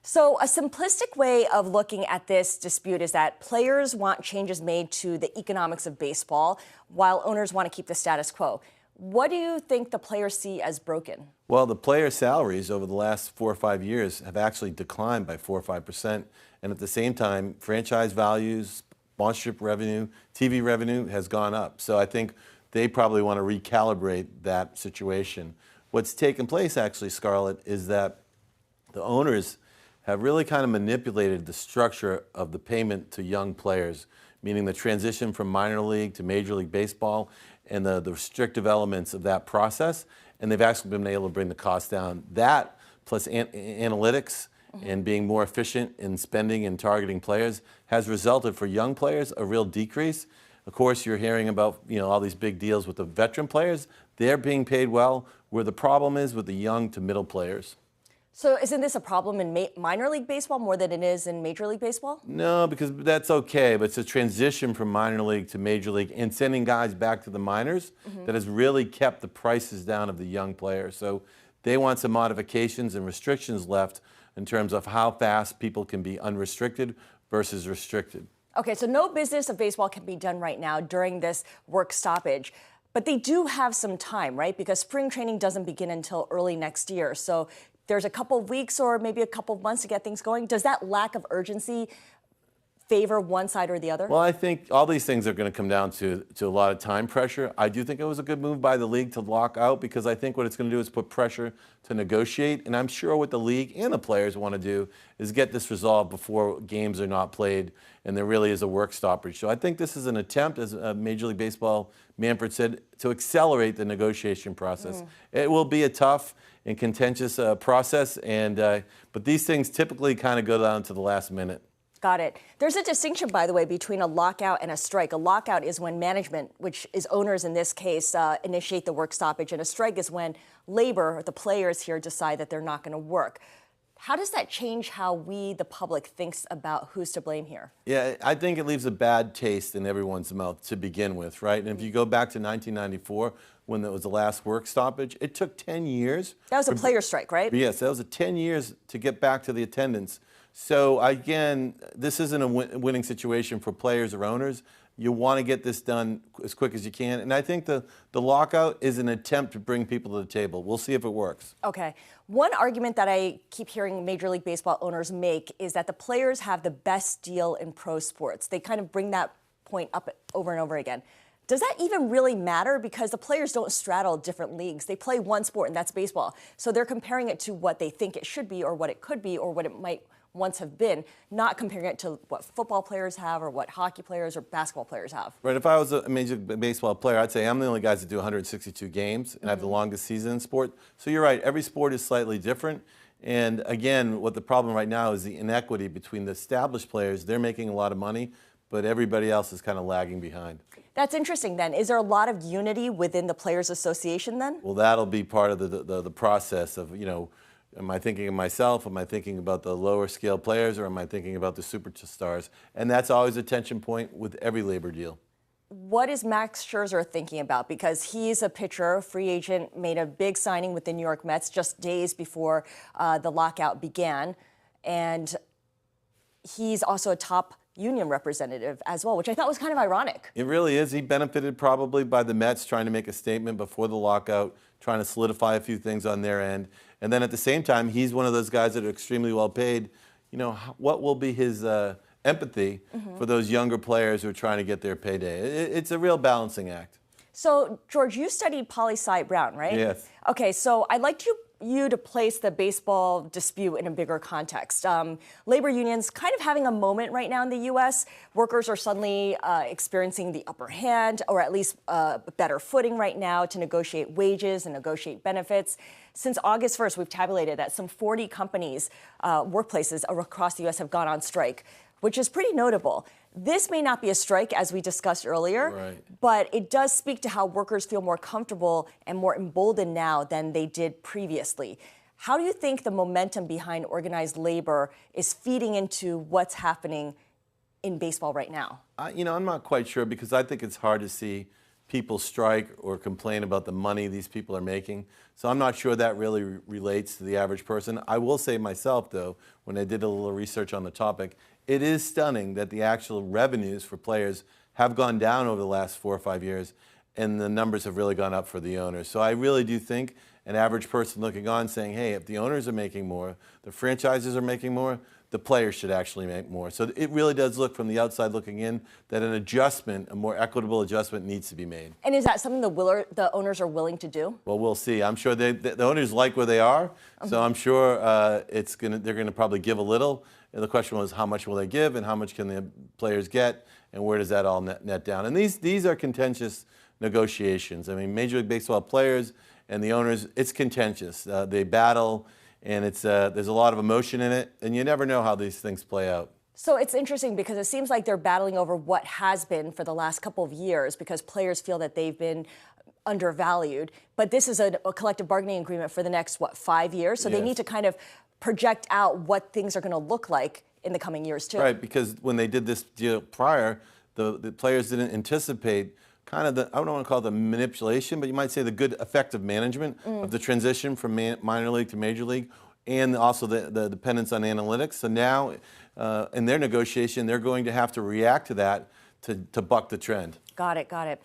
So a simplistic way of looking at this dispute is that players want changes made to the economics of baseball, while owners want to keep the status quo. What do you think the players see as broken? Well, the player salaries over the last 4 or 5 years have actually declined by 4 or 5%. And at the same time, franchise values, sponsorship revenue, TV revenue has gone up. So I think they probably want to recalibrate that situation. What's taken place, actually, Scarlett, is that the owners have really kind of manipulated the structure of the payment to young players, meaning the transition from minor league to Major League Baseball and the restrictive elements of that process. And they've actually been able to bring the cost down. That, plus analytics and being more efficient in spending and targeting players, has resulted for young players a real decrease. Of course, you're hearing about all these big deals with the veteran players. They're being paid well, where the problem is with the young to middle players. So isn't this a problem in minor league baseball more than it is in Major League Baseball? No, because that's okay, but it's a transition from minor league to Major League and sending guys back to the minors that has really kept the prices down of the young players. So they want some modifications and restrictions left in terms of how fast people can be unrestricted versus restricted. Okay, so no business of baseball can be done right now during this work stoppage. But they do have some time, right? Because spring training doesn't begin until early next year. So there's a couple of weeks or maybe a couple of months to get things going. Does that lack of urgency favor one side or the other? Well, I think all these things are going to come down to a lot of time pressure. I do think it was a good move by the league to lock out, because I think what it's going to do is put pressure to negotiate. And I'm sure what the league and the players want to do is get this resolved before games are not played and there really is a work stoppage. So I think this is an attempt, as Major League Baseball Manfred said, to accelerate the negotiation process. It will be a tough and contentious process, but these things typically kind of go down to the last minute. Got it. There's a distinction, by the way, between a lockout and a strike. A lockout is when management, which is owners in this case, initiate the work stoppage, and a strike is when labor, the players here, decide that they're not going to work. How does that change how we, the public, thinks about who's to blame here? Yeah, I think it leaves a bad taste in everyone's mouth to begin with, right? And if you go back to 1994, when there was the last work stoppage, it took 10 years. That was a player strike, right? Yes, that was 10 years to get back to the attendance. So again, this isn't a winning situation for players or owners. You want to get this done as quick as you can. And I think the lockout is an attempt to bring people to the table. We'll see if it works. Okay. One argument that I keep hearing Major League Baseball owners make is that the players have the best deal in pro sports. They kind of bring that point up over and over again. Does that even really matter? Because the players don't straddle different leagues. They play one sport, and that's baseball. So they're comparing it to what they think it should be or what it could be or what it might once have been, not comparing it to what football players have or what hockey players or basketball players have. Right. If I was a Major League Baseball player, I'd say I'm the only guys that do 162 games, and I have the longest season in sport. So you're right. Every sport is slightly different. And again, what the problem right now is the inequity between the established players. They're making a lot of money, but everybody else is kind of lagging behind. That's interesting then. Is there a lot of unity within the Players Association then? Well, that'll be part of the process of, am I thinking of myself? Am I thinking about the lower scale players, or am I thinking about the superstars? And that's always a tension point with every labor deal. What is Max Scherzer thinking about? Because he's a pitcher, free agent, made a big signing with the New York Mets just days before the lockout began. And he's also a top union representative as well, which I thought was kind of ironic. It really is. He benefited probably by the Mets trying to make a statement before the lockout, trying to solidify a few things on their end. And then at the same time, he's one of those guys that are extremely well paid. What will be his empathy for those younger players who are trying to get their payday? It's a real balancing act. So, George, you studied poli-sci Brown, right? Yes. Okay, so I'd like you to place the baseball dispute in a bigger context. Labor unions kind of having a moment right now in the U.S. Workers are suddenly experiencing the upper hand, or at least a better footing right now to negotiate wages and negotiate benefits. Since August 1st, we've tabulated that some 40 companies, workplaces across the U.S. have gone on strike, which is pretty notable. This may not be a strike, as we discussed earlier, right, but it does speak to how workers feel more comfortable and more emboldened now than they did previously. How do you think the momentum behind organized labor is feeding into what's happening in baseball right now? I'm not quite sure, because I think it's hard to see people strike or complain about the money these people are making. So I'm not sure that really relates to the average person. I will say myself, though, when I did a little research on the topic, it is stunning that the actual revenues for players have gone down over the last 4 or 5 years, and the numbers have really gone up for the owners. So I really do think an average person looking on saying, hey, if the owners are making more, the franchises are making more, the players should actually make more. So it really does look from the outside looking in that an adjustment, a more equitable adjustment needs to be made. And is that something the owners are willing to do? Well, we'll see. I'm sure the owners like where they are, so I'm sure they're going to probably give a little. And the question was, how much will they give, and how much can the players get, and where does that all net down? And these are contentious negotiations. I mean, Major League Baseball players and the owners, it's contentious. They battle, and there's a lot of emotion in it, and you never know how these things play out. So it's interesting because it seems like they're battling over what has been for the last couple of years because players feel that they've been undervalued. But this is a collective bargaining agreement for the next, 5 years? So Yes. they need to kind of project out what things are going to look like in the coming years, too. Right, because when they did this deal prior, the players didn't anticipate kind of I don't want to call it the manipulation, but you might say the good effective management of the transition from minor league to major league, and also the dependence on analytics. So now, in their negotiation, they're going to have to react to that to buck the trend. Got it, got it.